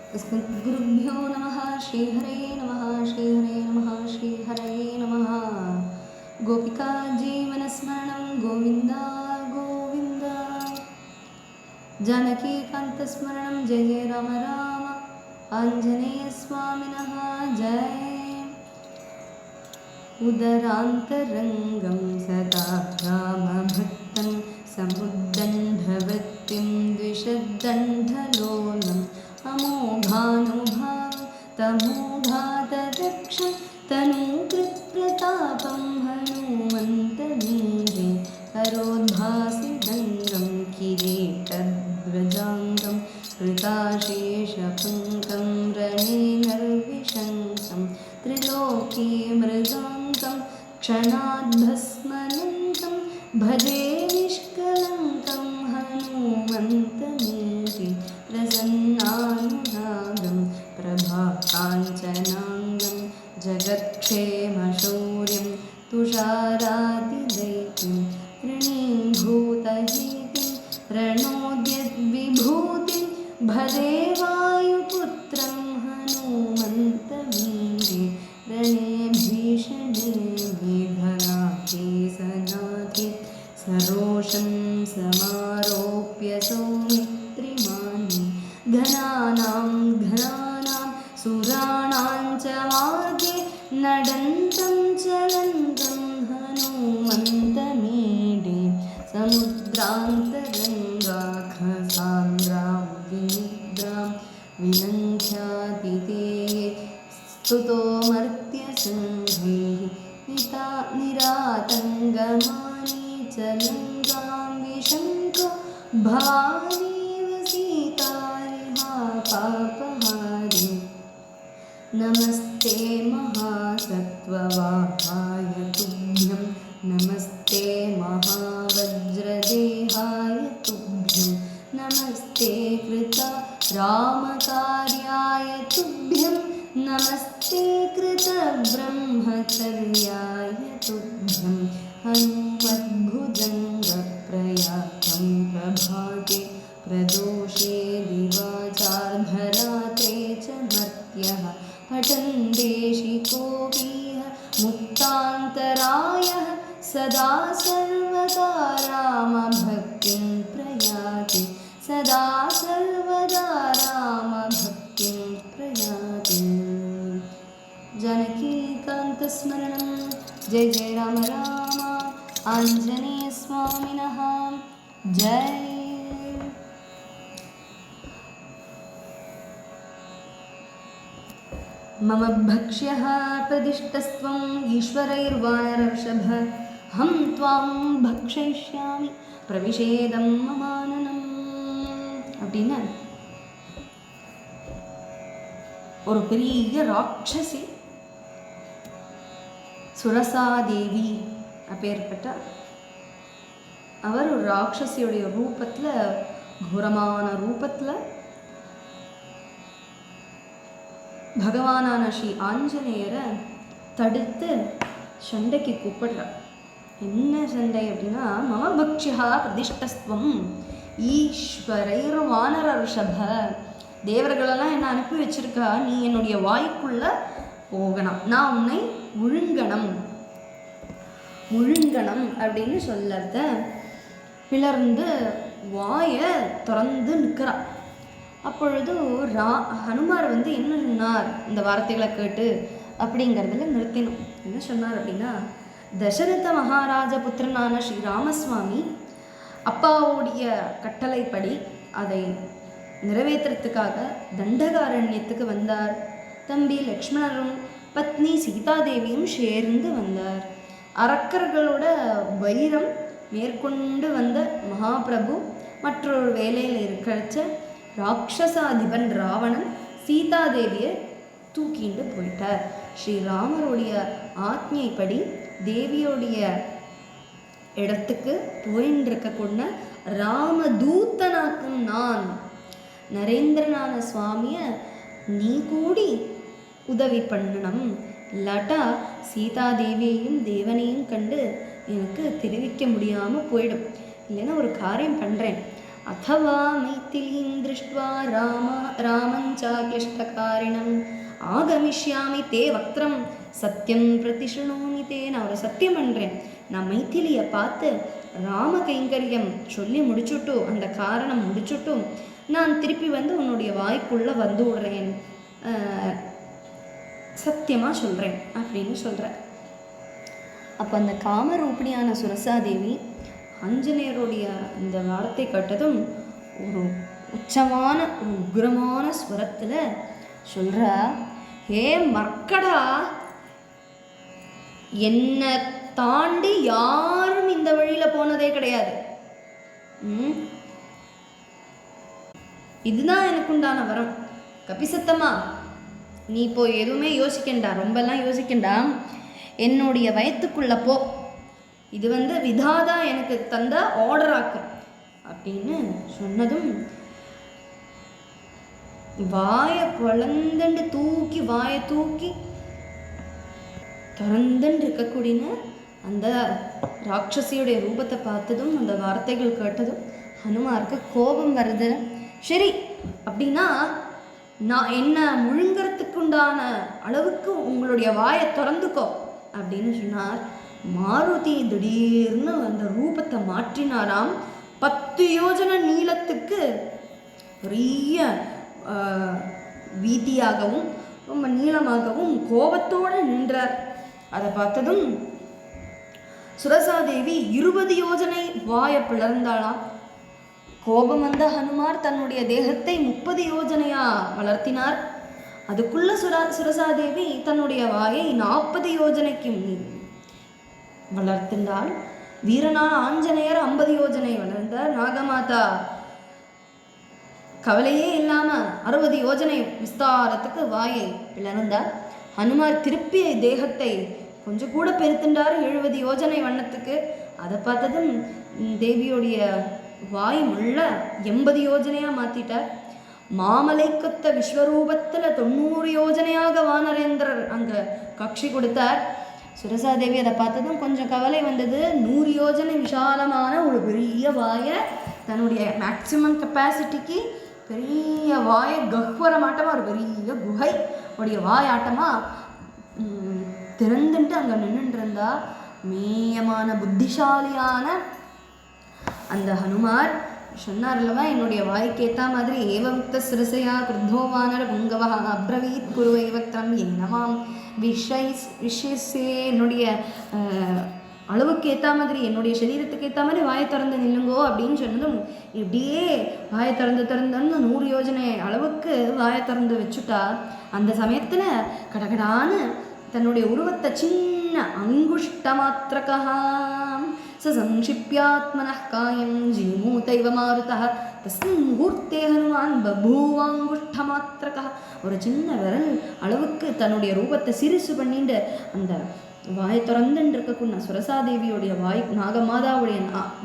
अस्मद्गुरुभ्यो नमः। श्रीहरये नमः, श्रीहरये नमः, श्रीहरये नमः। गोपिका जीवनस्मरणं गोविन्द गोविन्द। जानकीकान्तस्मरणं जय जय राम राम। आञ्जनेयस्वामिनः जय। उदरान्तरङ्गं सदा रामभक्तं समुद्दण्डवृत्तिं द्विषद्दण्डलोलम् अमोघानुभाव तमोघातरक्षं तनूकृत्प्रतापं हनुमन्तमीरे करोद्भासिदङ्गं किरीटध्वजाङ्गं कृताशेषपङ्कं रणे निर्विशङ्कं त्रिलोकीमृगाङ्कं क्षणाद्भस्मनन्तं भजे निष्कलङ्कं हनुमन्तमीरे प्रसन्नानुरागं प्रभाकाञ्चनाङ्गं जगत्क्षेमशौर्यं तुषारातिदैत्यं तृणीभूतहीतिं रणोद्यद्विभूतिं भजे वायुपुत्रं हनुमन्तमीरे रणे भीषणे मेघनाथे सनाथे सरोषं समारोप्य सौमित्रिमानि घनानां सुराणां च मार्गे नडन्तं चलन्तं हनुमन्तमीरे समुद्रान्तरङ्गाखसान्द्रां विनिद्रां विनङ्ख्यातिथेये स्तुतो मर्त्यसङ्घैः निरातङ्गमानि चलङ्गां विशङ्को भवानीव सीतारिहा पापहारि। नमस्ते महासत्त्ववाहाय तुभ्यं नमस्ते महावज्रदेहाय तुभ्यं नमस्ते कृता रामकार्याय तुभ्यं नमस्ते कृतब्रह्मचर्याय तुभ्यं हनुमद्भुजङ्गप्रयातं प्रभाते प्रदोषे दिवाचार्धरात्रे च मर्त्यः पठन् देशिकोऽपीह मुक्तान्तरायः सदा सर्वदा रामभक्तिं प्रयाति सदा सर्वदा रामभक्तिं प्रयाति। जानकीकान्तस्मरणं जय जय राम राम। आञ्जनेयस्वामिनः जय। मम भक्ष्यः प्रदिष्टस्त्वम् ईश्वरैर्वानरर्षभ हम त्वां भक्षयिष्यामि प्रविशेदं ममाननम् அப்படின்னா ஒரு பெரிய ராட்சசி சுரசாதேவி அப்பேற்பட்ட அவர் ஒரு ராட்சசியுடைய ரூபத்தில் கோரமான ரூபத்தில் பகவானான ஸ்ரீ ஆஞ்சநேயரை தடுத்து சண்டைக்கு கூப்பிடுறார். என்ன சண்டை அப்படின்னா, மம பக்ஷ்யா பிரதிஷ்டஸ்துவம் ஈஸ்வரைர் வானரர்ஷப, தேவர்களெல்லாம் என்னை அனுப்பி வச்சிருக்கா, நீ என்னுடைய வாய்க்குள்ள போகணும், நான் உன்னை முழுங்கணும் அப்படின்னு சொல்லத பிளர்ந்து வாயை திறந்து நிற்கிறான். அப்பொழுது ஹனுமார் என்ன சொன்னார் இந்த வார்த்தைகளை கேட்டு அப்படிங்கிறதுல நிறுத்தினோம். என்ன சொன்னார் அப்படின்னா, தசரத மகாராஜ புத்திரனான ஸ்ரீ ராமசுவாமி அப்பாவுடைய கட்டளைப்படி அதை நிறைவேற்றுறதுக்காக தண்டகாரண்யத்துக்கு வந்தார். தம்பி லக்ஷ்மணரும் பத்னி சீதாதேவியும் சேர்ந்து வந்தார். அரக்கர்களோட வைரம் மேற்கொண்டு வந்த மகாபிரபு மற்றொரு வேலையில் இருக்கிறச்ச ராட்சசாதிபன் ராவணன் சீதாதேவியை தூக்கிண்டு போயிட்டார். ஸ்ரீராமருடைய ஆக்ஞைப்படி தேவியோடைய இடத்துக்கு போயின்னு இருக்கக்கூடிய ராமதூத்தனாக்கும் நான் நரேந்திரனான சுவாமியை நீ கூடி உதவி பண்ணணும், இல்லாட்டா சீதாதேவியையும் தேவனையும் கண்டு எனக்கு தெரிவிக்க முடியாமல் போயிடும். இல்லைன்னா ஒரு காரியம் பண்ணுறேன், अथवा मैथिलीं दृष्ट्वा रामञ्चाक्लिष्टकारिणम् ஆகமிஷ்யாமி தே வக்திரம் சத்தியம் பிரதிஷ்ணோமி தே. நான் ஒரு சத்தியம் பண்ணுறேன், நான் மைத்திலியை பார்த்து ராம கைங்கரியம் சொல்லி முடிச்சுட்டு அந்த காரணம் முடிச்சுட்டு நான் திருப்பி வந்து உன்னுடைய வாய்க்குள்ளே வந்து விடுறேன், சத்தியமாக சொல்கிறேன் அப்படின்னு சொல்கிறேன். அப்போ அந்த காமரூபிணியான சுரசாதேவி ஆஞ்சநேயருடைய இந்த வார்த்தை கேட்டதும் ஒரு உச்சமான ஒரு உக்ரமான ஸ்வரத்தில் சொல்கிற, ஹே மர்க்கடா, என்னை தாண்டி யாரும் இந்த வழியில் போனதே கிடையாது. இதுதான் எனக்கு உண்டான வரம். கபிசத்தம்மா, நீ இப்போ எதுவுமே யோசிக்கண்டா, ரொம்பலாம் யோசிக்கண்டா, என்னுடைய வயத்துக்குள்ள போ, இது வந்து விதாதா எனக்கு தந்த ஆர்டர் ஆக்கும் அப்படின்னு சொன்னதும் வாயை பொழந்துண்டு தூக்கி வாயை தூக்கி திறந்துண்டு இருக்கக்கூடிய அந்த ராட்சசியுடைய ரூபத்தை பார்த்ததும் அந்த வார்த்தைகள் கேட்டதும் ஹனுமாருக்கு கோபம் வருது. சரி அப்படின்னா நான் என்ன முழுங்கிறதுக்கு உண்டான அளவுக்கு உங்களுடைய வாயை திறந்துக்கோ அப்படின்னு சொன்னார். மாருதி திடீர்னு அந்த ரூபத்தை மாற்றினாராம். 10 யோஜனை நீளத்துக்கு பெரிய வீதியாகவும் ரொம்ப நீளமாகவும் கோபத்தோடு நின்றார். அதை பார்த்ததும் சுரசாதேவி 20 யோஜனை வாயை பிளர்ந்தாளாம். கோபம் வந்த ஹனுமார் தன்னுடைய தேகத்தை 30 யோஜனையா வளர்த்தினார். அதுக்குள்ள சுரசாதேவி தன்னுடைய வாயை 40 யோஜனைக்கு வளர்த்தினாள். வீரனான ஆஞ்சநேயர் 50 யோஜனை வளர்ந்தார். நாகமாதா கவலையே இல்லாமல் 60 யோஜனை விஸ்தாரத்துக்கு வாயை பிளர்ந்தார். ஹனுமார் திருப்பி தேகத்தை கொஞ்சம் கூட பெருத்துண்டார் 70 யோஜனை வண்ணத்துக்கு. அதை பார்த்ததும் தேவியோடைய வாய் முள்ள 80 யோஜனையாக மாற்றிட்டார். மாமலை கொத்த விஸ்வரூபத்தில் 90 யோஜனையாக வானரேந்திரர் அங்கே காட்சி கொடுத்தார். சுரசாதேவி அதை பார்த்ததும் கொஞ்சம் கவலை வந்தது. 100 யோஜனை விசாலமான ஒரு பெரிய வாயை தன்னுடைய மேக்சிமம் கெப்பாசிட்டிக்கு பெரிய வாயை கஹ்வரமாட்டமாக ஒரு பெரிய குகை உடைய வாயாட்டமாக திறந்துட்டு அங்கே நின்றுருந்தா. மேயமான புத்திசாலியான அந்த ஹனுமார் சொன்னார் அல்லவா, என்னுடைய வாய்க்கு ஏற்ற மாதிரி ஏவமுக்த சிரசையா கிருத்தோவானர் புங்கவா அப்ரவீத் குருவை வக்திரம் என்னவாம் விஷயசே, என்னுடைய அளவுக்கு ஏற்ற மாதிரி என்னுடைய சரீரத்துக்கு ஏற்ற மாதிரி வாயை திறந்து நில்லுங்கோ அப்படின்னு சொன்னதும் இப்படியே வாயை திறந்து 100 யோஜனை அளவுக்கு வாயை திறந்து வச்சுட்டா. அந்த சமயத்தில் கடகடான்னு தன்னுடைய உருவத்தை சின்ன அங்குஷ்ட மாத்திரகா சம்ஷிப்யாத்மன காயம் ஜீமூதைவ மாருதா தஸ்மின் முகூர்த்தே ஹனுமான் பபூவாங்குஷ்ட மாத்திரகா. ஒரு சின்ன விரல் அளவுக்கு தன்னுடைய ரூபத்தை சிறுசு பண்ணிட்டு அந்த வாய் திறந்துன்னு இருக்கக்கூடிய சுரசாதேவியோடைய வாய் நாகமாதாவுடைய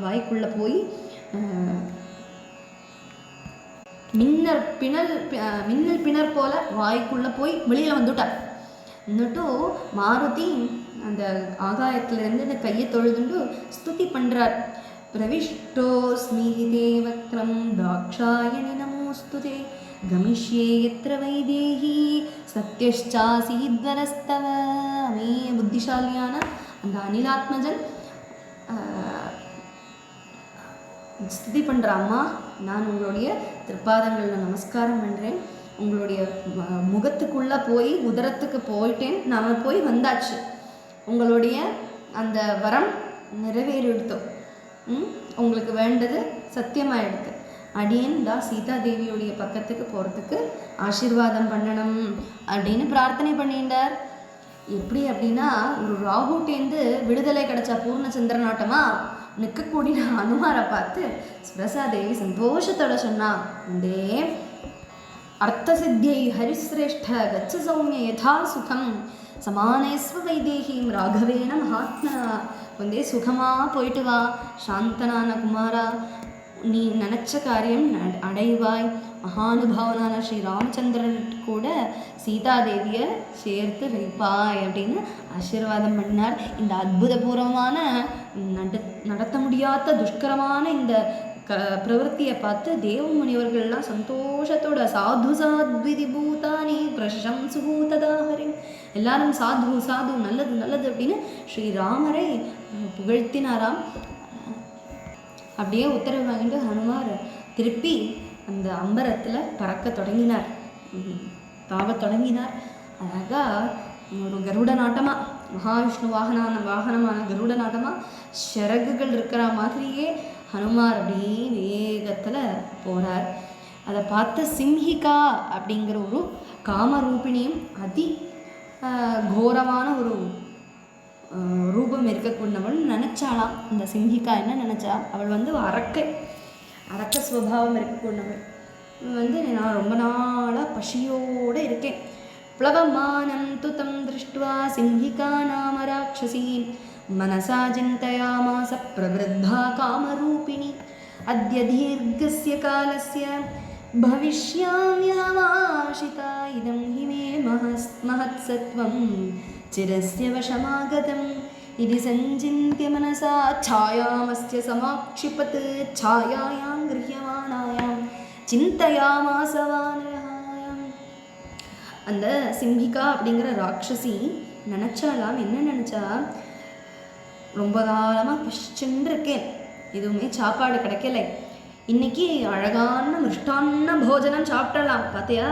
வாய்க்குள்ளே போய் மின்னல் பிணர் போல வாய்க்குள்ளே போய் வெளியில் வந்துட்டார். இன்னுட்டு மாருதி அந்த ஆகாயத்திலிருந்து இந்த கையை தொழுதுண்டு ஸ்துதி பண்ணுறார். பிரவிஷ்டோஸ்மி தேவக்ரம் தாக்ஷாயணி நமோஸ்துதே கமிஷ்யே யத்ர வைதேஹி சத்யஷ்சாசீத்வரஸ்தவ. மே புத்திசாலியான அந்த அனிலாத்மஜன் ஸ்துதி பண்ணுற, அம்மா நான் உங்களுடைய திருப்பாதங்களில் நமஸ்காரம் பண்ணுறேன், உங்களுடைய முகத்துக்குள்ளே போய் உதரத்துக்கு போயிட்டேன், நான் போய் வந்தாச்சு, உங்களுடைய அந்த வரம் நிறைவேறிடுத்தோம், உங்களுக்கு வேண்டது சத்தியமாயிடுது, அடியேன் சீதா தேவியுடைய பக்கத்துக்கு போகிறதுக்கு ஆசீர்வாதம் பண்ணணும் அப்படின்னு பிரார்த்தனை பண்ணிட்டார். எப்படி அப்படின்னா ஒரு ராகுட்டேந்து விடுதலை கிடைச்சா பூர்ணச்சந்திரநாட்டமா நிற்கக்கூடிய அனுமாரை பார்த்து சுரசாதேவி சந்தோஷத்தோட சொன்னா, உண்டே அர்த்தசித்தியை ஹரிசிரேஷ்ட கச்ச சௌமிய யதா சுகம் சமானேஸ்வ வைதேகிம் ராகவேன மகாத்மா. வந்தே சுகமாக போயிட்டு வா சாந்தனான குமாரா, நீ நினச்ச காரியம் அடைவாய். மகானுபாவனான ஸ்ரீ ராமச்சந்திரன் கூட சீதாதேவியை சேர்த்து வைப்பாய் அப்படின்னு ஆசீர்வாதம் பண்ணார். இந்த அற்புதபூர்வமான நடத்த முடியாத துஷ்கரமான இந்த பிரவೃತ್ತಿயை பார்த்து தேவமுனிவர்கள்லாம் சந்தோஷத்தோட சாது சாத்விதி பூதானி பிரசம்சு ததாஹரி, எல்லாரும் சாது சாது நல்லது நல்லது அப்படின்னு ஸ்ரீராமரை புகழ்த்தினாராம். அப்படியே உத்தரவு வாங்கிட்டு ஹனுமார் திருப்பி அந்த அம்பரத்தில் பறக்க தொடங்கினார், தாவத் தொடங்கினார். அழகாக ஒரு கருட நாட்டமாக, மகாவிஷ்ணு வாகனமான கருட நாட்டமாக சிறகுகள் இருக்கிற மாதிரியே ஹனுமார் அப்படியே வேகத்தில் போகிறார். அதை பார்த்த சிம்ஹிகா அப்படிங்கிற ஒரு காமரூபிணியும் அதி கோரமான ஒரு ரூபம் இருக்கக்கூடியவள் நினச்சாலாம். இந்த சிம்ஹிகா என்ன நினச்சா, அவள் வந்து அரக்க ஸ்வபாவம் இருக்கக்கூடியவள். நான் ரொம்ப நாளாக பசியோடு இருக்கேன். प्लवमानं तु तं दृष्ट्वा सिंहिका नाम राक्षसी मनसा चिन्तयामास प्रवृद्धा कामरूपिणी अद्य दीर्घस्य कालस्य भविष्याम्यहमाशिता इदं हि मे महत्सत्वं चिरस्य वशमागतम् इति सञ्चिन्त्य मनसा छायामस्य समाक्षिपत् छायायां गृह्यमाणायां चिन्तयामास वानरः. அந்த சிம்ஹிகா அப்படிங்கிற ராட்சசி நினச்சாலாம், என்ன நினச்சா, ரொம்ப காலமாக பசிச்சுன்னு இருக்கேன், எதுவுமே சாப்பாடு கிடைக்கலை, இன்னைக்கு அழகான மிருஷ்டான்ன போஜனம் சாப்பிடலாம். பார்த்தியா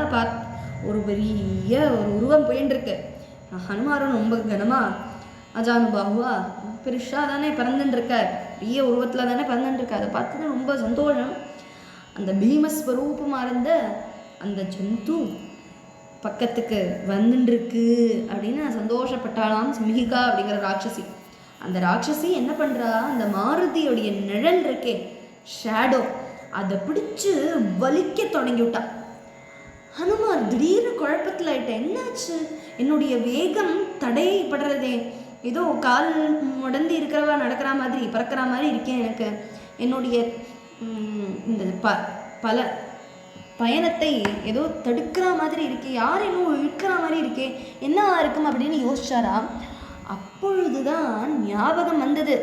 ஒரு பெரிய ஒரு உருவம் போயின்னு இருக்கு. ஹனுமாரும் ரொம்ப கனமா அஜானுபாகுவா பெருசாக தானே பறந்துட்டு இருக்கார், பெரிய உருவத்தில் தானே பறந்துட்டு இருக்கார். அதை பார்த்து ரொம்ப சந்தோஷம். அந்த பீமஸ்வரூபமாக இருந்த அந்த ஜந்து பக்கத்துக்கு வந்துருக்கு அப்படின்னு சந்தோஷப்பட்டாலாம் சிம்ஹிகா அப்படிங்கிற ராட்சசி. அந்த ராட்சசி என்ன பண்ணுறா, அந்த மாருதியோடைய நிழல் இருக்கே, ஷேடோ, அதை பிடிச்சு வலிக்க தொடங்கி விட்டா. ஹனுமார் திடீர்னு குழப்பத்தில் ஆயிட்டேன், என்னாச்சு, என்னுடைய வேகம் தடைப்படுறதே, ஏதோ கால் முடந்தி இருக்கிறவா நடக்கிற மாதிரி பறக்கிற மாதிரி இருக்கேன், எனக்கு என்னுடைய இந்த பல பயணத்தை ஏதோ தடுக்கிற மாதிரி இருக்கே, யார் இன்னும் இழுக்கிற மாதிரி இருக்கே, என்னவா இருக்கும் அப்படின்னு யோசிச்சாராம். அப்பொழுதுதான் ஞாபகம் வந்தது.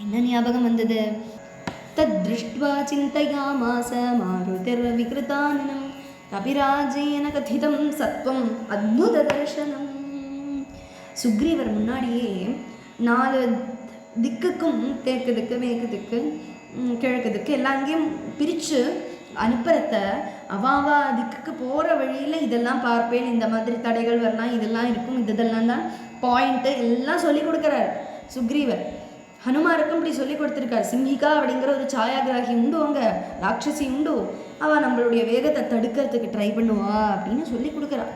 என்ன ஞாபகம் வந்தது? தத் திருஷ்ட்வா சிந்தயாமாஸ மாருதிர் விக்ருதானனம் கபிராஜேன கதிதம் சத்வம் அத்புத தர்சனம். சுக்ரீவர் முன்னாடியே 4 திக்குக்கும், தேக்கு திக்கு, மேற்கு திக்கு, கிழக்கு திக்கு எல்லாம் அங்கேயும் பிரித்து அனுப்புறத அவாவா திக்குக்கு போகிற வழியில் இதெல்லாம் பார்ப்பேன், இந்த மாதிரி தடைகள் வரலாம், இதெல்லாம் இருக்கும், இதெல்லாம் தான் பாயிண்ட்டு எல்லாம் சொல்லி கொடுக்குறார் சுக்ரீவர். ஹனுமாருக்கும் இப்படி சொல்லி கொடுத்துருக்கார். சிம்ஹிகா அப்படிங்கிற ஒரு சாயாகிராகி உண்டு, அங்கே ராட்சசி உண்டு, அவள் நம்மளுடைய வேகத்தை தடுக்கிறதுக்கு ட்ரை பண்ணுவா அப்படின்னு சொல்லி கொடுக்குறா.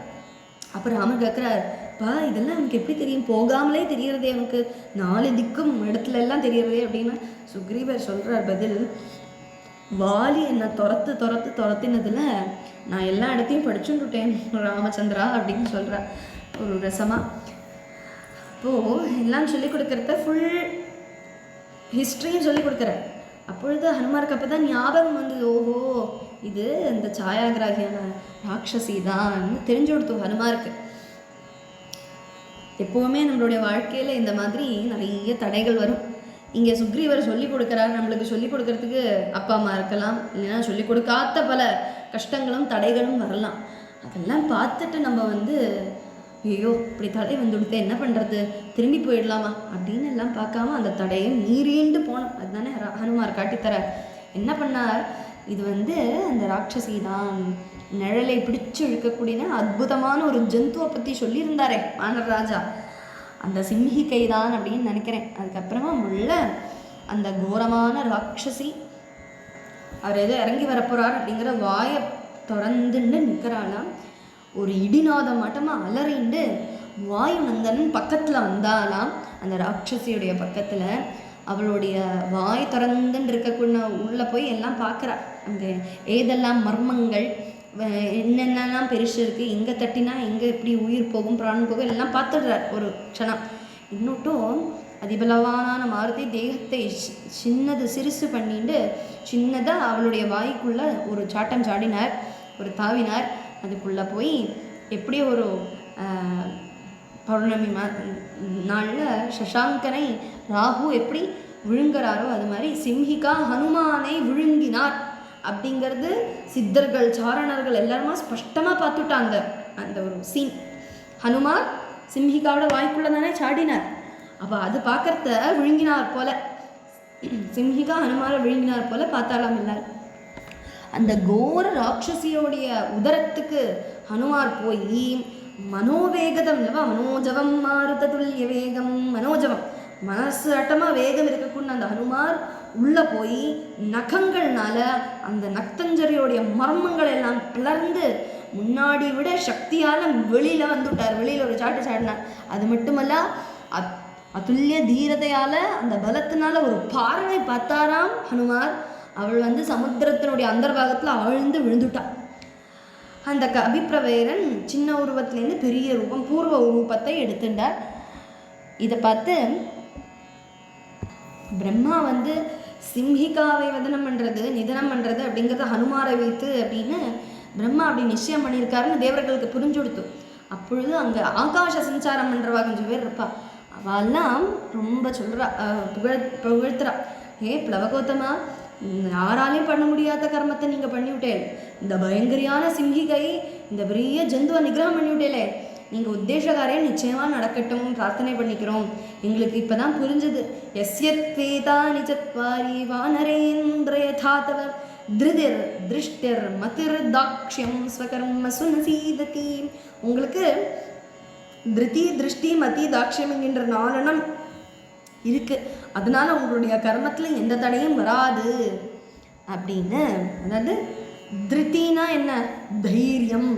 அப்புறம் ராமர் கேட்குறார், இதெல்லாம் எனக்கு எப்படி தெரியும், போகாமலே தெரியறதே, எனக்கு 4 திக்கும் இடத்துல எல்லாம் தெரியறதே அப்படின்னு சுக்ரீவர் சொல்கிறார் பதில். வாலி என்னை துரத்தினதில் நான் எல்லா இடத்தையும் படிச்சுட்டுட்டேன் ராமச்சந்திரா அப்படின்னு சொல்கிறா ஒரு ரசமாக. அப்போது எல்லாம் சொல்லிக் கொடுக்குறத ஃபுல் ஹிஸ்ட்ரியும் சொல்லிக் கொடுக்குறேன். அப்பொழுது ஹனுமாருக்கு அப்போ தான் ஞாபகம் வந்தது, ஓஹோ இது இந்த சாயாகிராகியான ராட்சசி தான் தெரிஞ்சு கொடுத்தோம் ஹனுமாருக்கு. எப்போவுமே நம்மளுடைய வாழ்க்கையில் இந்த மாதிரி நிறைய தடைகள் வரும். இங்கே சுக்ரீவர் சொல்லிக் கொடுக்குறாரு, நம்மளுக்கு சொல்லிக் கொடுக்கறதுக்கு அப்பா அம்மா இருக்கலாம், இல்லைன்னா சொல்லிக் கொடுக்காத பல கஷ்டங்களும் தடைகளும் வரலாம். அதெல்லாம் பார்த்துட்டு நம்ம ஐயோ இப்படி தடை வந்துடுத்து என்ன பண்ணுறது, திரும்பி போயிடலாமா அப்படின்னு எல்லாம் பார்க்காம அந்த தடையை மீறிண்டு போனோம். அதுதானே ஹனுமார் காட்டித்தர. என்ன பண்ணார், இது அந்த ராட்சசி தான், நிழலை பிடிச்சு இழுக்கக்கூடிய அற்புதமான ஒரு ஜந்துவை பற்றி சொல்லியிருந்தாரே வானர் ராஜா, அந்த சிம்ஹிகை தான் அப்படின்னு நினைக்கிறேன். அதுக்கப்புறமா முள்ள அந்த கோரமான ராட்சசி அவர் ஏதோ இறங்கி வரப்போகிறார் அப்படிங்கிற வாயை திறந்துண்டு நிற்கிறாளாம். ஒரு இடிநாதம் மாட்டமாக அலறிண்டு வாயு நந்தன் பக்கத்தில் வந்தாலாம். அந்த ராட்சசியுடைய பக்கத்தில் அவளுடைய வாய் திறந்துன்னு இருக்கக்கூடிய உள்ளே போய் எல்லாம் பார்க்குறா. அங்கே ஏதெல்லாம் மர்மங்கள், என்னென்னலாம் பெருசு இருக்குது, எங்கே தட்டினா எங்கே எப்படி உயிர் போகும், பிராணம் போகும், எல்லாம் பார்த்துடுறார் ஒரு க்ஷணம். இன்னொட்டும் அதிபலவான மாருதி தேகத்தை சிறிசு பண்ணிட்டு சின்னதாக அவளுடைய வாய்க்குள்ளே ஒரு சாட்டம் சாடினார், ஒரு தாவினார். அதுக்குள்ளே போய் எப்படி ஒரு பௌர்ணமி நாளில் சசாங்கனை ராகு எப்படி விழுங்குறாரோ அது மாதிரி சிம்ஹிகா ஹனுமானை விழுங்கினார் அப்படிங்கிறது சித்தர்கள் சாரணர்கள் எல்லாருமா ஸ்பஷ்டமாக பார்த்துட்டாங்க. அந்த ஒரு சீன் ஹனுமார் சிம்ஹிகாவோட வாய்க்குள்ள தானே சாடினார். அப்போ அது பார்க்கறத விழுங்கினார் போல, சிம்ஹிகா ஹனுமாரை விழுங்கினார் போல பார்த்தாலாம் எல்லாரும். அந்த கோர ராட்சசியோடைய உதரத்துக்கு ஹனுமார் போய் மனோவேகதம் இல்லவா, மனோஜவம் மாருத துல்லிய வேகம், மனோஜவம் மனசு அட்டமாக வேகம் இருக்கக்கூடிய அந்த ஹனுமார் உள்ளே போய் நகங்கள்னால அந்த நக்தஞ்சரியோடைய மர்மங்கள் எல்லாம் பிளர்ந்து முன்னாடி விட சக்தியால் வெளியில் வந்துவிட்டார். வெளியில் ஒரு சாட்டு சாட்டினார். அது மட்டுமல்ல அதுல்லிய தீரதையால் அந்த பலத்தினால ஒரு பார்வை பார்த்தாராம் ஹனுமார். அவள் சமுத்திரத்தினுடைய அந்தர்பாகத்தில் ஆழ்ந்து விழுந்துட்டான். அந்த அபிப்பிரவேரன் சின்ன உருவத்திலேருந்து பெரிய ரூபம் பூர்வ ரூபத்தை எடுத்துட்டார். இதை பார்த்து பிரம்மா சிம்ஹிகாவை வதனம் பண்ணுறது நிதனம் பண்ணுறது அப்படிங்கிறத ஹனுமாரை வைத்து அப்படின்னு பிரம்மா அப்படி நிச்சயம் பண்ணியிருக்காருன்னு தேவர்களுக்கு புரிஞ்சுடுத்து. அப்பொழுது அங்கே ஆகாஷ சஞ்சாரம் பண்ணுறவா கொஞ்சம் பேர் இருப்பா. அவெல்லாம் ரொம்ப சொல்கிறா, புகழ்த்துறா. ஏ பிளவகோத்தமா, யாராலையும் பண்ண முடியாத கர்மத்தை நீங்கள் பண்ணிவிட்டேன். இந்த பயங்கரியான சிம்ஹிகை இந்த பெரிய ஜந்துவை நிகிரகம் பண்ணிவிட்டேலே, நீங்கள் உத்தேசகாரியம் நிச்சயமாக நடக்கட்டும் பிரார்த்தனை பண்ணிக்கிறோம். எங்களுக்கு இப்போ தான் புரிஞ்சுது. எஸ்யத்வேதா நிஜத்வாரி வானரேந்திரயதாதவ திருதிர் திருஷ்டிர் மதிர் தாக்ஷ்யம் ஸ்வகர்ம சுனசீததி. உங்களுக்கு திருதி திருஷ்டி மதி தாக்ஷ்யம் என்கின்ற 4 இருக்கு. அதனால உங்களுடைய கர்மத்தில் எந்த தடையும் வராது அப்படின்னு. அதாவது திருத்தினா என்ன, தைரியம்.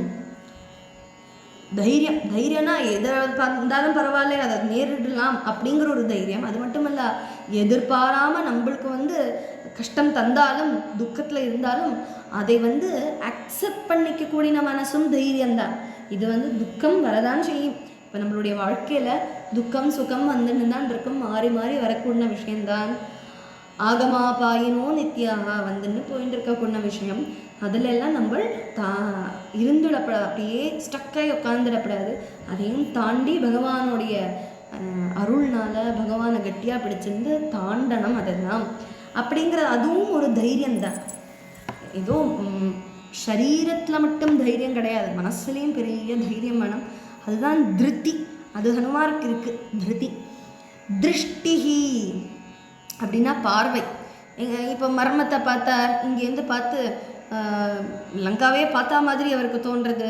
தைரியம் தைரியம்னா எதை இருந்தாலும் பரவாயில்ல, அதை நேரிடலாம் அப்படிங்கிற ஒரு தைரியம். அது மட்டுமல்ல, எதிர்பாராமல் நம்மளுக்கு கஷ்டம் தந்தாலும் துக்கத்தில் இருந்தாலும் அதை அக்செப்ட் பண்ணிக்கக்கூடிய மனசும் தைரியம்தான். இது துக்கம் வரதான் செய்யும். இப்போ நம்மளுடைய வாழ்க்கையில் துக்கம் சுகம் வந்துன்னு தான் இருக்கும், மாறி மாறி வரக்கூடிய விஷயம்தான். ஆகமா பாயினோ நித்தியாக போயிட்டு இருக்கக்கூடிய விஷயம். அதிலெல்லாம் நம்ம இருந்துடப்படாது, அப்படியே ஸ்டக்காகி உட்காந்துடப்படாது. அதையும் தாண்டி பகவானுடைய அருள்னால பகவானை கட்டியாக பிடிச்சிருந்து தாண்டனம். அதெல்லாம் அப்படிங்கிற அதுவும் ஒரு தைரியம்தான். ஏதோ சரீரத்தில் மட்டும் தைரியம் கிடையாது, மனசுலேயும் பெரிய தைரியம் வேணும். அதுதான் திருத்தி. அது ஹனுமாருக்கு இருக்குது திருத்தி. திருஷ்டிஹி அப்படின்னா பார்வை. இப்போ மர்மத்தை பார்த்தார், இங்கேருந்து பார்த்து லங்காவே பார்த்தா மாதிரி அவருக்கு தோன்றது.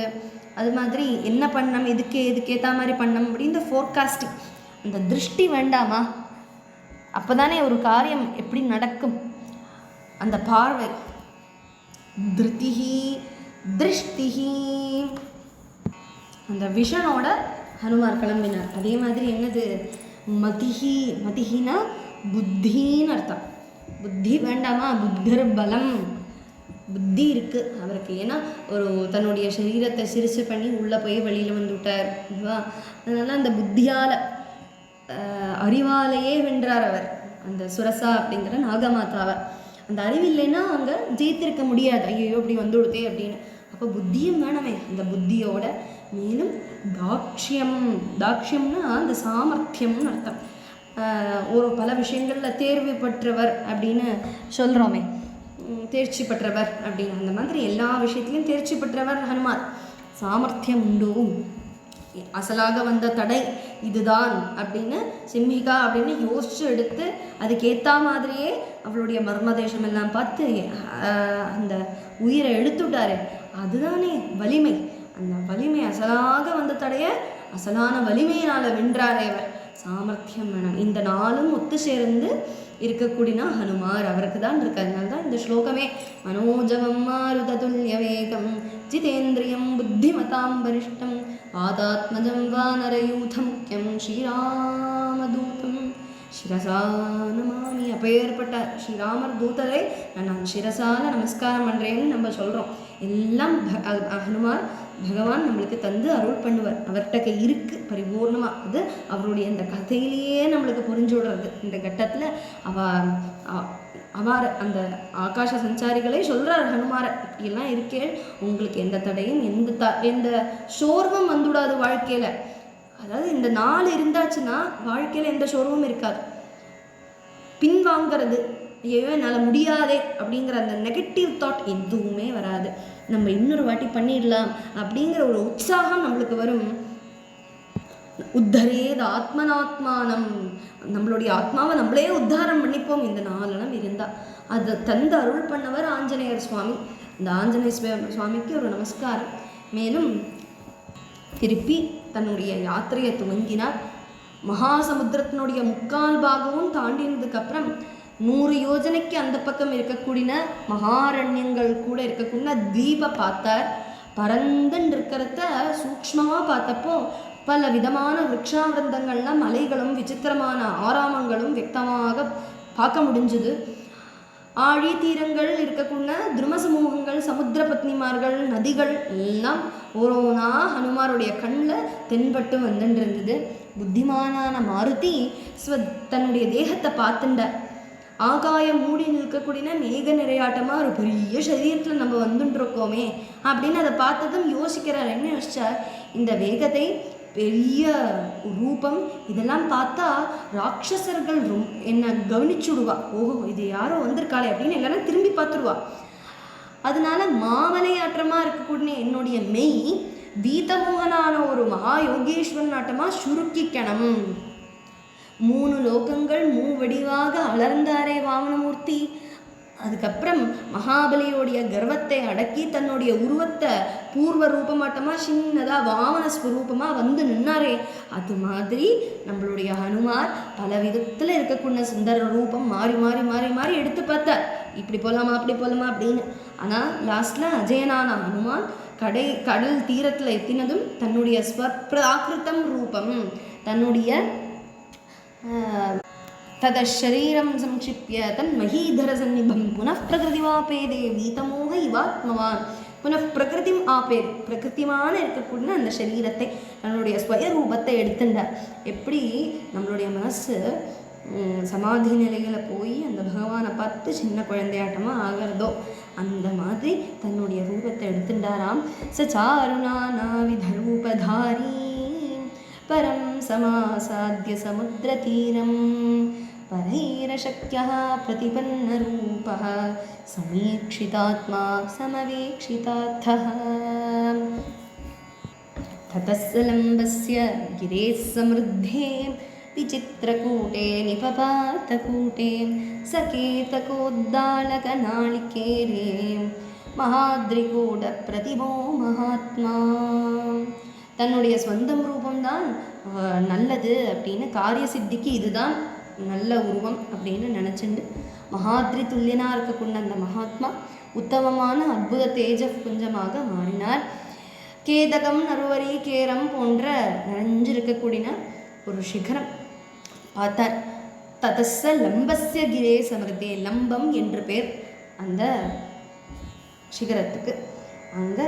அது மாதிரி என்ன பண்ணம், இதுக்கேற்ற மாதிரி பண்ணம் அப்படின்னு ஃபோர்காஸ்டிங். அந்த திருஷ்டி வேண்டாமா? அப்போ தானே ஒரு காரியம் எப்படி நடக்கும். அந்த பார்வை. திருத்திஹி திருஷ்டிஹி அந்த விஷனோட ஹனுமார் கிளம்பினார். அதே மாதிரி என்னது மதிஹி, மதிஹினா புத்தின்னு அர்த்தம். புத்தி வேண்டாமா? புத்தர் பலம், புத்தி இருக்குது அவருக்கு. ஏன்னா ஒரு தன்னுடைய சரீரத்தை சிறுசு பண்ணி உள்ளே போய் வெளியில் வந்துவிட்டார் இல்லைவா? அதனால் அந்த புத்தியால் அறிவாலேயே வென்றார் அவர், அந்த சுரசா அப்படிங்கிற நாகமாதாவை. அந்த அறிவு இல்லைன்னா அங்கே ஜெயித்திருக்க முடியாது. ஐயோ அப்படி வந்து கொடுத்தே அப்படின்னு. அப்போ புத்தியும் வேணவே. அந்த புத்தியோட மேலும் தாக்ஷ்யம், தாக்ஷ்யம்னா அந்த சாமர்த்தியம்னு அர்த்தம். ஒரு பல விஷயங்களில் தேர்வு பெற்றவர் அப்படின்னு சொல்கிறோமே, தேர்ச்சி பெற்றவர் அப்படின்னு. அந்த மாதிரி எல்லா விஷயத்துலையும் தேர்ச்சி பெற்றவர் ஹனுமார். சாமர்த்தியம் உண்டு. அசலாக வந்த தடை இதுதான் அப்படின்னு சிம்ஹிகா அப்படின்னு யோசிச்சு எடுத்து அதுக்கேற்ற மாதிரியே அவளுடைய மர்மதேசம் எல்லாம் பார்த்து அந்த உயிரை எடுத்துட்டாரு. அதுதானே வலிமை. அந்த வலிமை, அசலாக வந்த தடைய அசலான வலிமையினால் வென்றாரே அவர். சாமர்த்தியம் வேணும். இந்த நாளும் ஒத்து சேர்ந்து இருக்கக்கூடியனா ஹனுமார் அவருக்கு தான் இருக்கு. அதனால தான் இந்த ஸ்லோகமே மனோஜவம் மாருததுல்ய வேகம் ஜிதேந்திரியம் புத்திமதாம் வரிஷ்டம் வாதாத்மஜம் வானரயூத முக்கியம் ஸ்ரீராமதூதம் சிரசா நமாமி. அப்பேற்பட்ட ஸ்ரீராமர் தூதரை நான் சிரசால நமஸ்காரம் பண்ணுறேன்னு நம்ம சொல்கிறோம். எல்லாம் ஹனுமார் பகவான் நம்மளுக்கு தந்து அருள் பண்ணுவார். அவர்கிட்ட இருக்கு பரிபூர்ணமாக. அது அவருடைய இந்த கதையிலேயே நம்மளுக்கு புரிஞ்சு விடுறது. இந்த கட்டத்தில் அவார அந்த ஆகாஷ சஞ்சாரிகளை சொல்கிறார் ஹனுமாரை, இப்படியெல்லாம் இருக்கே, உங்களுக்கு எந்த தடையும் எந்த சோர்வும் வந்துவிடாது வாழ்க்கையில். அதாவது இந்த நாள் இருந்தாச்சுன்னா வாழ்க்கையில் எந்த சோர்வும் இருக்காது. பின்வாங்கிறது, ஐயோ என்னால் முடியாதே அப்படிங்கிற அந்த நெகட்டிவ் தாட் எதுவுமே வராது. நம்ம இன்னொரு வாட்டி பண்ணிடலாம் அப்படிங்கிற ஒரு உற்சாகம் நம்மளுக்கு வரும். உத்தரேத் ஆத்மனாத்மானம், நம்மளுடைய ஆத்மாவை நம்மளே உத்தாரம் பண்ணிப்போம் இந்த நாளெல்லாம் இருந்தால். அதை தந்து அருள் பண்ணவர் ஆஞ்சநேயர் சுவாமி. இந்த ஆஞ்சநேய சுவாமிக்கு ஒரு நமஸ்காரம். மேலும் திருப்பி தன்னுடைய யாத்திரையை துவங்கினார். மகாசமுத்திரத்தினுடைய 3/4 பாகமும் தாண்டினதுக்கப்புறம் 100 யோஜனைக்கு அந்த பக்கம் இருக்கக்கூடிய மகாரண்யங்கள் கூட இருக்கக்கூடிய தீப பார்த்தார். பரந்துன்னு இருக்கிறத சூக்ஷ்மமாக பார்த்தப்போ பல விதமான விரக்ஷாவிருந்தங்கள்லாம், மலைகளும் விசித்திரமான ஆராமங்களும் வியக்தமாக பார்க்க முடிஞ்சுது. ஆழி தீரங்கள் இருக்கக்கூடிய துரும சமூகங்கள், சமுத்திர பத்னிமார்கள், நதிகள் எல்லாம் ஓரோனா ஹனுமாருடைய கண்ணில் தென்பட்டு வந்துட்டு இருந்தது. புத்திமானான மாருதி தன்னுடைய தேகத்தை பார்த்துண்ட ஆகாயம் மூடி நிற்கக்கூடிய மேக நிறையாட்டமாக ஒரு பெரிய சரீரத்தில் நம்ம வந்துட்டுருக்கோமே அப்படின்னு அதை பார்த்ததும் யோசிக்கிறார். என்ன யோசிச்சார், இந்த வேகத்தை, பெரிய ரூபம், இதெல்லாம் பார்த்தா ராட்சசர்கள் என்னை கவனிச்சுடுவா. ஓஹோ இது யாரோ வந்திருக்காளே அப்படின்னு எல்லாரும் திரும்பி பார்த்துருவா. அதனால மாமலையாற்றமாக இருக்கக்கூடிய என்னுடைய மெய் வீதமோகனான ஒரு மகா யோகேஸ்வரன் ஆட்டமாக சுருக்கிக்கணும். 3 லோகங்கள் மூவடிவாக அலர்ந்தாரே வாமனமூர்த்தி. அதுக்கப்புறம் மகாபலியோடைய கர்வத்தை அடக்கி தன்னுடைய உருவத்தை பூர்வ ரூபமாட்டமாக சின்னதாக வாமன ஸ்வரூபமாக வந்து நின்னாரே, அது மாதிரி நம்மளுடைய ஹனுமார் பல விதத்தில் இருக்கக்கூடிய சுந்தர ரூபம் மாறி மாறி மாறி மாறி எடுத்து பார்த்தார். இப்படி போகலாமா அப்படி போகலாமா அப்படின்னு. ஆனால் லாஸ்டில் அஜயனான ஹனுமான் கடல் தீரத்தில் எத்தினதும் தன்னுடைய ஸ்வப்ராகிருதம் ரூபம், தன்னுடைய ததரீரம் சம்க்ஷிப்ய தன் மகீதர சந்நிபம் புனః பிரகிருதிமாபேதே வீதமோக இவாத்மவான். புனః பிரகிருதிம் ஆபேத், பிரகிருத்திமான இருக்கக்கூடிய அந்த சரீரத்தை, தன்னுடைய ஸ்வய ரூபத்தை எடுத்துட்டார். எப்படி நம்மளுடைய மனசு சமாதி நிலையில் போய் அந்த பகவானை பார்த்து சின்ன குழந்தையாட்டமாக ஆகிறதோ அந்த மாதிரி தன்னுடைய ரூபத்தை எடுத்துட்டாராம். சச்சாருணானா விதரூபதாரி பரம் சமாசாத்திய சமுத்திரதீரம் பரைரசக்யः பிரதிபன்னரூபः சமீக்ஷிதாத்மா சமவீக்ஷிதார்த்தः. ததஸ்ஸலம்பஸ்ய गिरेः समृद्धे विचित्रकूटे निपपातकूटे सकेतकोद्दालकनालिकेरे மகாத்ரிகூடப்பிரதிபோ மகாத்மா. தன்னுடைய சொந்தம் ரூபம்தான் நல்லது அப்படின்னு, காரிய சித்திக்கு இதுதான் நல்ல உருவம் அப்படின்னு நினச்சிண்டு மகாத்ரி துல்லியனாக இருக்கக்கூடிய அந்த மகாத்மா உத்தமமான அற்புத தேஜ புஞ்சமாக மாறினார். கேதகம், நறுவரி, கேரம் போன்ற நிறைஞ்சிருக்கக்கூடிய ஒரு சிகரம் பார்த்தார். ததஸ்ஸ லம்பஸ்ய கிரே சமர்த்தே, லம்பம் என்று பேர் அந்த சிகரத்துக்கு. அங்கே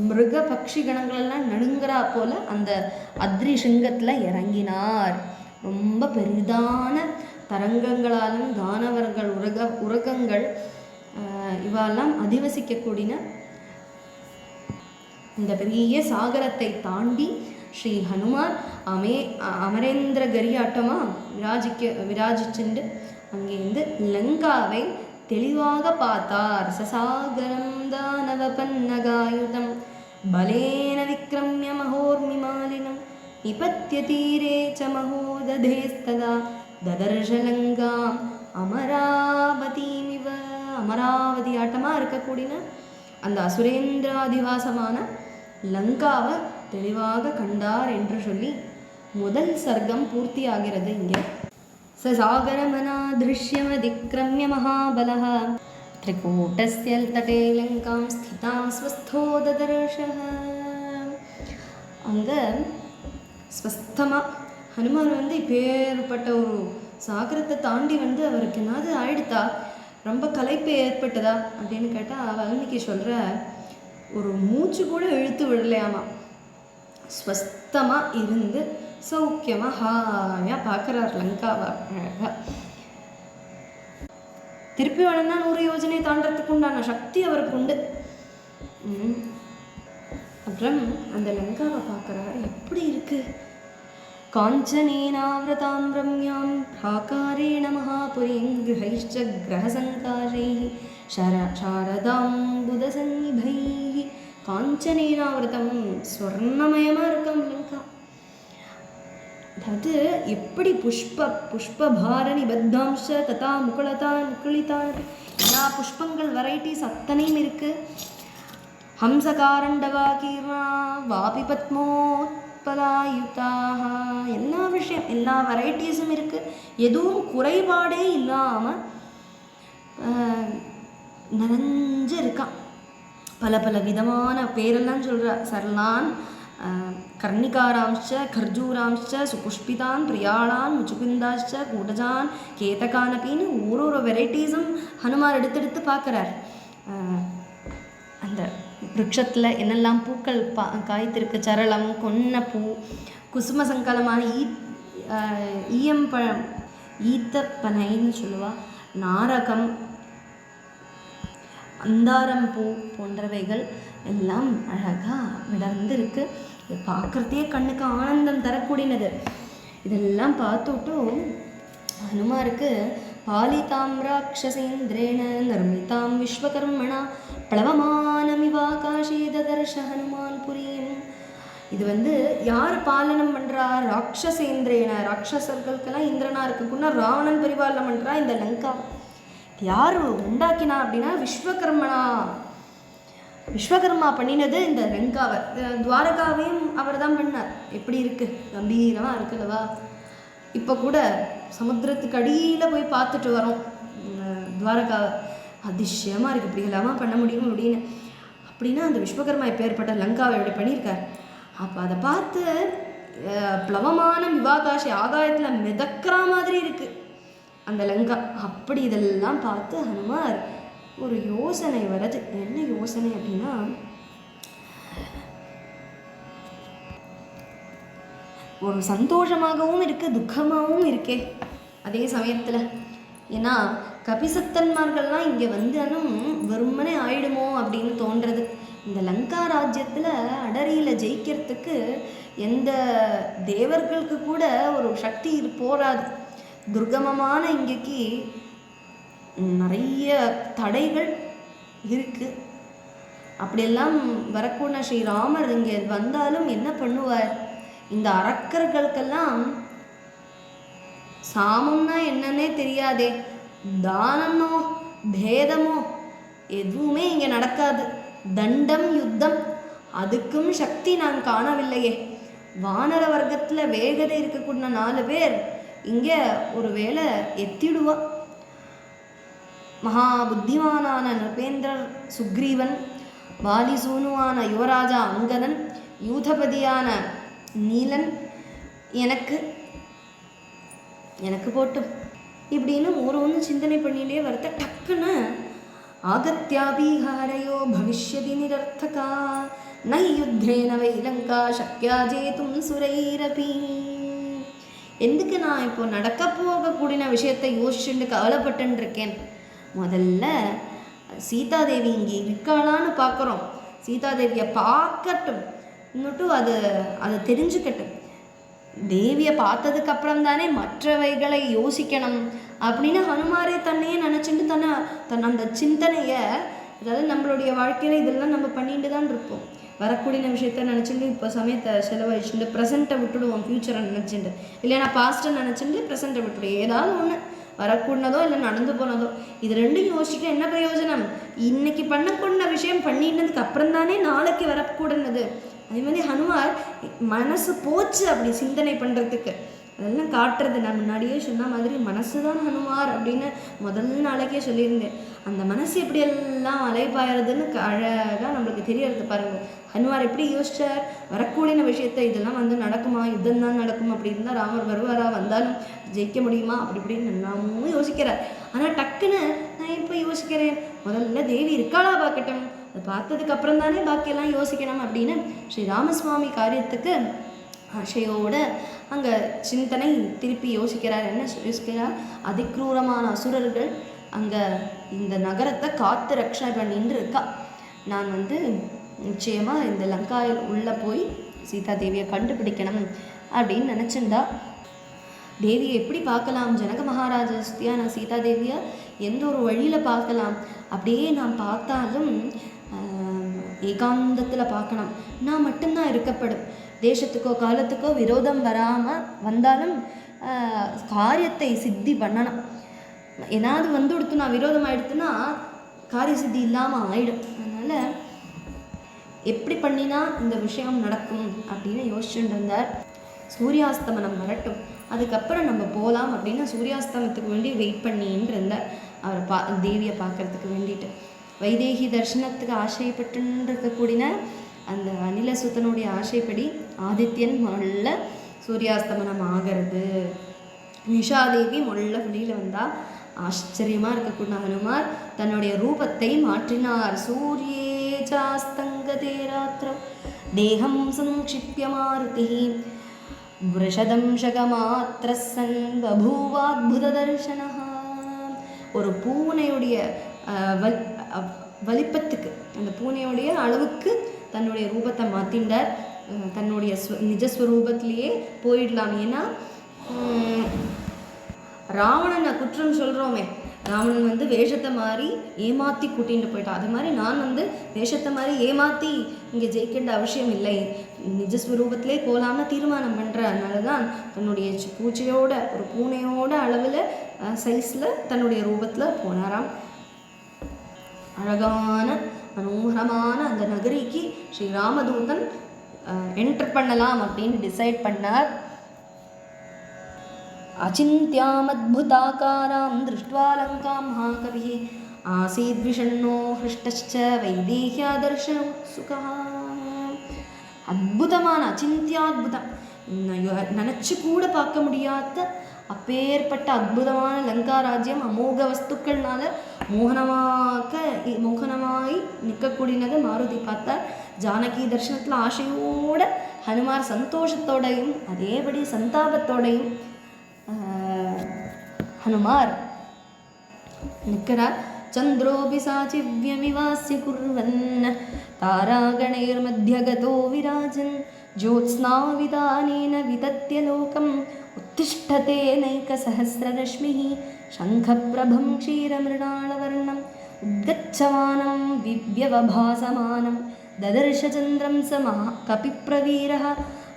மிருக பக்ஷி கணங்களெல்லாம் நடுங்கிறா போல அந்த அத்ரி சிங்கத்தில் இறங்கினார். ரொம்ப பெரிதான தரங்கங்களாலும் தானவர்கள் உரகங்கள் இவெல்லாம் அதிவசிக்கக்கூடிய இந்த பெரிய சாகரத்தை தாண்டி ஸ்ரீ ஹனுமார் அமரேந்திர கரியாட்டமாக விராஜிச்சுண்டு அங்கேருந்து லங்காவை தெளிவாக பார்த்தார். சசாகரம் தானவ பன்னகாயுதம் பலேன விக்ரமிய மகோர்மிமாலினம் நிபத்ய தீரே ச மகோததேஸ்ததா ததர்ஷலங்காம் அமராவதிமிவ. அமராவதி ஆட்டமாக இருக்கக்கூடிய அந்த அசுரேந்திராதிவாசமான லங்காவை தெளிவாக கண்டார் என்று சொல்லி முதல் சர்க்கம் பூர்த்தி ஆகிறது. இங்கே சசாகரமனாதிருஷ்யமதிக்ரம்ய மகாபலः திரிகூட்டஸ்ய தடே லங்காம் ஸ்திதாம் ஸ்வஸ்தோ ததர்ஷः. அங்கே ஸ்வஸ்தமாக ஹனுமான் இப்பேற்பட்ட ஒரு சாகரத்தை தாண்டி அவருக்கு என்னது ஆயிடுத்தா, ரொம்ப களைப்பு ஏற்பட்டதா அப்படின்னு கேட்டால் வால்மீகி சொல்கிற ஒரு மூச்சு கூட இழுத்து விடலையாமா. ஸ்வஸ்தமாக இருந்து சௌக்கியமாக ஹாயாக பார்க்குறார் லங்காவை. அழகாக திருப்பி வேணும்னா 100 யோஜனை தாண்டறதுக்கு உண்டான சக்தி அவருக்கு உண்டு. அப்புறம் அந்த லங்காவை பார்க்குறாரு, எப்படி இருக்குது காஞ்சனேனாவ்ரதாம் ரம்யாம் பிராகாரேண மகாபுரீம் கிரகைश्च கிரகசங்காரைः சாரதாம்புதசன்னிபைः. காஞ்சனேனாவிரதம், ஸ்வர்ணமயமாக இருக்காம் லங்கா. அதாவது எப்படி புஷ்பபாரணி பத்தாம்ச ததா முக்குளிதான் எல்லா புஷ்பங்கள் வெரைட்டிஸ் அத்தனையும் இருக்குது. ஹம்சகாரண்டவா கீர்ணா வாபி பத்மோத்பலாயுதாக, எல்லா விஷயம் எல்லா வெரைட்டிஸும் இருக்குது. எதுவும் குறைபாடே இல்லாமல் நிறைஞ்சு இருக்கான். பல பல விதமான பேரெல்லாம் சொல்கிறா. சரளான் கர்ணிகாராம்ச்ச கர்ஜூராம்ச்ச சுபுஷ்பிதான் பிரியாளான் முச்சுகுந்தாச்ச கூடஜான் கேதகான் அப்படின்னு ஒரு வெரைட்டிஸும் ஹனுமார் எடுத்தெடுத்து பார்க்குறார். அந்த விரக்ஷத்தில் என்னெல்லாம் பூக்கள் காய்த்திருக்கு, சரளம், கொன்னப்பூ, குசும சங்கலமான ஈயம்பழம், ஈத்தப்பனைன்னு சொல்லுவா, நாரகம், அந்தாரம்பூ போன்றவைகள் எல்லாம் அழகாக விடர்ந்து இருக்கு. பார்க்குறதே கண்ணுக்கு ஆனந்தம் தரக்கூடியது. இதெல்லாம் பார்த்துட்டு ஹனுமாருக்கு பாலிதாம் ராட்சசேந்திரேண நிர்மிதாம் விஸ்வகர்மணா பிளவமானமிவாகாஷே ததர்ஷ ஹனுமான் புரியும். இது யார் பாலனம் பண்ணுறா? ராட்சசேந்திரேன, ராட்சசர்களுக்கெல்லாம் இந்திரனா இருக்கக்குன்னா ராவணன் பரிபாலனம் பண்ணுறா இந்த லங்கா. யார் உண்டாக்கினா அப்படின்னா விஸ்வகர்மா பண்ணினது இந்த லங்காவை. துவாரகாவையும் அவர் தான் பண்ணார். எப்படி இருக்குது, கம்பீரமாக இருக்குல்லவா. இப்போ கூட சமுத்திரத்துக்கு அடியில் போய் பார்த்துட்டு வரோம் துவாரகாவை. அதிசயமாக இருக்குது, இப்படி எல்லாமா பண்ண முடியும் அப்படின்னு. அப்படின்னா அந்த விஸ்வகர்மா இப்போ ஏற்பட்ட லங்காவை எப்படி பண்ணியிருக்கார். அப்போ அதை பார்த்து பிளவமான விவாகாஷி ஆகாயத்தில் மிதக்கிற மாதிரி இருக்குது அந்த லங்கா. அப்படி இதெல்லாம் பார்த்து ஹனுமார் ஒரு யோசனை வருது. என்ன யோசனை அப்படின்னா, ஒரு சந்தோஷமாகவும் இருக்குது, துக்கமாகவும் இருக்கே அதே சமயத்தில். ஏன்னா கபிசத்தன்மார்கள்லாம் இங்கே வந்தாலும் வெறுமனே ஆயிடுமோ அப்படின்னு தோன்றது. இந்த லங்கா ராஜ்யத்தில் அடரியில் ஜெயிக்கிறதுக்கு எந்த தேவர்களுக்கு கூட ஒரு சக்தி போராது. துர்கமமான இங்கேக்கு நிறைய தடைகள் இருக்குது. அப்படியெல்லாம் வரக்கூட ஸ்ரீராமர் இங்கே வந்தாலும் என்ன பண்ணுவார்? இந்த அரக்கர்களுக்கெல்லாம் சாமம்னா என்னன்னே தெரியாதே, தானமோ பேதமோ எதுவுமே இங்கே நடக்காது. தண்டம் யுத்தம் அதுக்கும் சக்தி நான் காணவில்லையே. வானர வர்க்கத்தில் வேகதை இருக்கக்கூடிய 4 பேர் இங்கே ஒரு வேளை எத்திடுவா. மகா புத்திமானான நிருபேந்திரர் சுக்ரீவன், வாலிசூனுவான யுவராஜா அங்கதன், யூதபதியான நீலன் எனக்கு போட்டும் இப்படின்னு ஒன்று சிந்தனை பண்ணிட்டே வரத்த டக்குன்னு ஆகத்யாபீஹாரையோ பவிஷ்யதி நிரர்த்தகா நை யுத்தேன வை லங்கா சக்யா ஜேதும் சுரைரபி. எதுக்கு நான் இப்போ நடக்க போகக்கூடிய விஷயத்தை யோசிச்சுட்டு கவலைப்பட்டுன்னு இருக்கேன்? முதல்ல சீதாதேவி இங்கே இருக்காளான்னு பார்க்குறோம். சீதாதேவியை பார்க்கட்டும், இன்னும் அது தெரிஞ்சுக்கட்டும். தேவியை பார்த்ததுக்கப்புறம் தானே மற்றவைகளை யோசிக்கணும் அப்படின்னு ஹனுமாரே தன்னையே நினச்சிட்டு தன் அந்த சிந்தனையை, அதாவது நம்மளுடைய வாழ்க்கையில் இதெல்லாம் நம்ம பண்ணிட்டு தான் இருப்போம். வரக்கூடிய விஷயத்த நினச்சிட்டு இப்போ சமயத்தை செலவழிச்சுட்டு ப்ரெசண்ட்டை விட்டுடுவோம், ஃப்யூச்சரை நினச்சிட்டு. இல்லைன்னா பாஸ்ட்டை நினச்சிட்டு ப்ரெசண்ட்டை விட்டுடுவோம். ஏதாவது ஒன்று வரக்கூடதோ இல்லை நடந்து போனதோ, இது ரெண்டும் யோசிக்க என்ன பிரயோஜனம்? இன்னைக்கு பண்ணக்கூட விஷயம் பண்ணினதுக்கு அப்புறம் தானே நாளைக்கு வரக்கூடனது. அதே மாதிரி ஹனுமார் மனசு போச்சு அப்படி சிந்தனை பண்ணுறதுக்கு. அதெல்லாம் காட்டுறது நான் முன்னாடியே சொன்ன மாதிரி மனசு தான் ஹனுமார் அப்படின்னு முதல் நாளைக்கே சொல்லியிருந்தேன். அந்த மனசு எப்படியெல்லாம் அலைப்பாயிருதுன்னு அழகாக நம்மளுக்கு தெரியறது பாருங்கள். ஹனுமார் எப்படி யோசிச்சார்? வரக்கூடிய விஷயத்தை இதெல்லாம் நடக்குமா, யுத்தம் தான் நடக்கும், அப்படி இருந்தால் ராமர் வருவாரா, வந்தாலும் ஜெயிக்க முடியுமா, அப்படி இப்படின்னு எல்லாமும் யோசிக்கிறார். ஆனால் டக்குன்னு நான் இப்போ யோசிக்கிறேன், முதல்ல தேவி இருக்காளா பார்க்கட்டும், அதை பார்த்ததுக்கு அப்புறம் தானே பாக்கியெல்லாம் யோசிக்கணும் அப்படின்னு ஸ்ரீ ராமசுவாமி காரியத்துக்கு ஆசையோட அங்கே சிந்தனை திருப்பி யோசிக்கிறார். என்ன யோசிக்கிறார்? அதிக்ரூரமான அசுரர்கள் அங்கே இந்த நகரத்தை காத்து ரக்ஷணை பண்ணின்னு இருக்கா. நான் நிச்சயமாக இந்த லங்காயில் உள்ளே போய் சீதா தேவியை கண்டுபிடிக்கணும் அப்படின்னு நினச்சிருந்தா. தேவியை எப்படி பார்க்கலாம்? ஜனக மகாராஜா சுத்தியா நான் சீதா தேவியை எந்த ஒரு வழியில் பார்க்கலாம்? அப்படியே நான் பார்த்தாலும் ஏகாந்தத்தில் பார்க்கணும். நான் மட்டும்தான் இருக்கப்படும். தேசத்துக்கோ காலத்துக்கோ விரோதம் வராமல் வந்தாலும் காரியத்தை சித்தி பண்ணணும். ஏதாவது வந்து கொடுத்து நான் விரோதம் ஆகிடுத்துன்னா காரிய சித்தி இல்லாமல் ஆயிடும். அதனால் எப்படி பண்ணினா இந்த விஷயம் நடக்கும் அப்படின்னு யோசிச்சுட்டு இருந்தார். சூரியாஸ்தமனம் வரட்டும், அதுக்கப்புறம் நம்ம போகலாம் அப்படின்னு சூரியாஸ்தமனத்துக்கு வேண்டி வெயிட் பண்ணின்னு இருந்தார். அவரை தேவியை பார்க்கறதுக்கு வேண்டிட்டு வைதேகி தரிசனத்துக்கு ஆசைப்பட்டுன்னு இருக்கக்கூடிய அந்த அனிலசுத்தனுடைய ஆசைப்படி ஆதித்யன் முதல்ல சூரியாஸ்தமனம் ஆகிறது. நிஷாதேவி முதல்ல வெளியில் வந்தால் ஆச்சரியமாக இருக்கக்கூடிய ஹனுமார் தன்னுடைய ரூபத்தை மாற்றினார். சூரியேஜாஸ்தங்கதே ராத்திரம் தேகம் சங்கிப்ய மாருதி விருஷதம்சகமாத்திரசன் பபூவாத்புத தர்சன. ஒரு பூனையுடைய வலிப்பத்துக்கு, அந்த பூனையுடைய அளவுக்கு தன்னுடைய ரூபத்தை மாற்றிண்டார். தன்னுடைய நிஜஸ்வரூபத்திலேயே போயிடலாம். ஏன்னா ராவணனை குற்றம் சொல்கிறோமே, ராவணன் வந்து வேஷத்தை மாதிரி ஏமாற்றி கூட்டிகிட்டு போயிட்டான். அது மாதிரி நான் வந்து வேஷத்தை மாதிரி ஏமாற்றி இங்கே ஜெயிக்கின்ற அவசியம் இல்லை, நிஜஸ்வரூபத்திலே போகலாம்னு தீர்மானம் பண்ணுற. அதனால தான் தன்னுடைய பூச்சியோட ஒரு பூனையோட அளவில் சைஸில் தன்னுடைய ரூபத்தில் போனாராம். அழகான மனோகரமான அந்த நகரிக்கு ஸ்ரீராமதூதன் என்டர் பண்ணலாம் அப்படின்னு டிசைட் பண்ணார். அச்சிந்தியாமத்புதாகாராம் திருஷ்ட்வா லங்காம் மகாகவி ஆசீத் விஷண்ணோ ஹிருஷ்டச்ச வைதேஹ்யா தர்ஷனம் சுகா. அற்புதமான அச்சிந்தியாத்புதம், நினச்சி கூட பார்க்க முடியாத அப்பேற்பட்ட அற்புதமான லங்கா ராஜ்யம் அமோக வஸ்துக்கள்னால மோகனமாய் நிற்கக்கூடியது மாருதி பார்த்தார். ஜானகி தர்ஷனத்தில் ஆசையோட ஹனுமார் சந்தோஷத்தோடையும் அதேபடி சந்தாபத்தோடையும் ஹனுமார் நிற்கிறார். சந்திரோபி சாச்சிவ்யமிவாஸ்ய குர்வன் தாராகணைர்மத்யகதோ விராஜன் ஜோத்ஸ்னாவிதானேன விதத்ய லோகம் உத்திஷ்டதே நைகசஹஸ்ரரஷ்மிः शङ्खप्रभं क्षीरमृणालवर्णम् उद्गच्छमानं विव्यवभासमानं ददर्शचन्द्रं स कपिप्रवीरः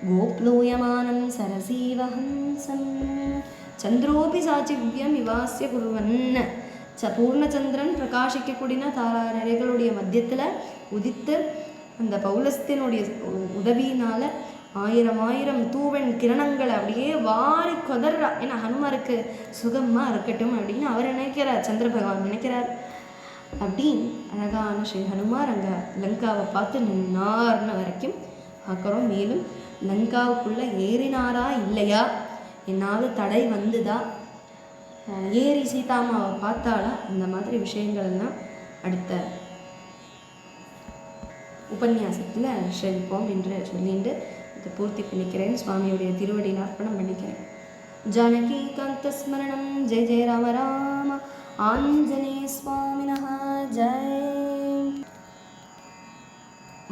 गोप्लूयमानं सरसीवहंसं चन्द्रोऽपि साचिव्यम् इवास्य कुर्वन्. பூர்ணச்சந்திரன் பிரகாசிக்கக்கூடிய தாராரரைகளுடைய மத்தியத்தில் உதித்து அந்த பௌலஸ்தியனுடைய உதவியினால் ஆயிரம் தூவன் கிரணங்களை அப்படியே வாரி கொதறா. ஏன்னா ஹனுமாருக்கு சுகமாக இருக்கட்டும் அப்படின்னு அவர் நினைக்கிறார், சந்திர பகவான் நினைக்கிறார். அப்படி அழகான ஸ்ரீ ஹனுமார் அங்கே லங்காவை பார்த்து நின்னார்னு வரைக்கும் பார்க்குறோம். மேலும் லங்காவுக்குள்ளே ஏறினாரா இல்லையா, என்னால் தடை வந்துதா, ஏறி சீதாமாவை பார்த்தாளா, இந்த மாதிரி விஷயங்கள்லாம் அடுத்த உபன்யாசத்தில் செல்போம் என்று சொல்லிட்டு இதை பூர்த்தி பண்ணிக்கிறேன். சுவாமியுடைய திருவடியில் அர்ப்பணம் பண்ணிக்கிறேன். ஜானகி காந்த ஸ்மரணம். ஜெய ஜெய ராம ராம. ஆஞ்சநேய சுவாமினஹ ஜெய.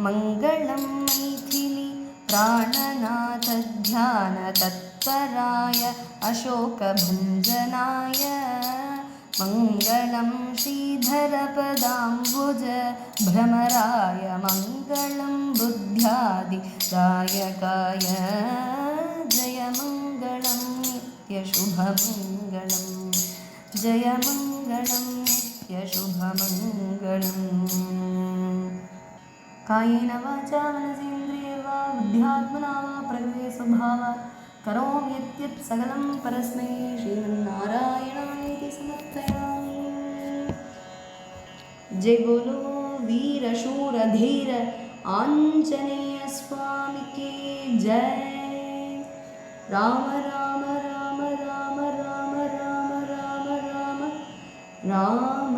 மங்களம் மைதிலி प्राणनाथ ध्यान तत्पराय अशोकभञ्जनाय मङ्गलं श्रीधरपदाम्बुज भ्रमराय मङ्गलं बुद्ध्यादिदायकाय जय मङ्गलं नित्यशुभमङ्गलं जय मङ्गलं नित्यशुभमङ्गलम्. कायेन वाचा मनसेन्द्रियैर्वा बुद्ध्यात्मना वा प्रकृते स्वभावात् करोमि यद्यत् सकलं परस्मै श्रीमन्नारायणायेति समर्पयामि. जय बोलो वीर शूर धीर आंजनेय स्वामी की जय. राम राम राम राम राम राम राम राम राम राम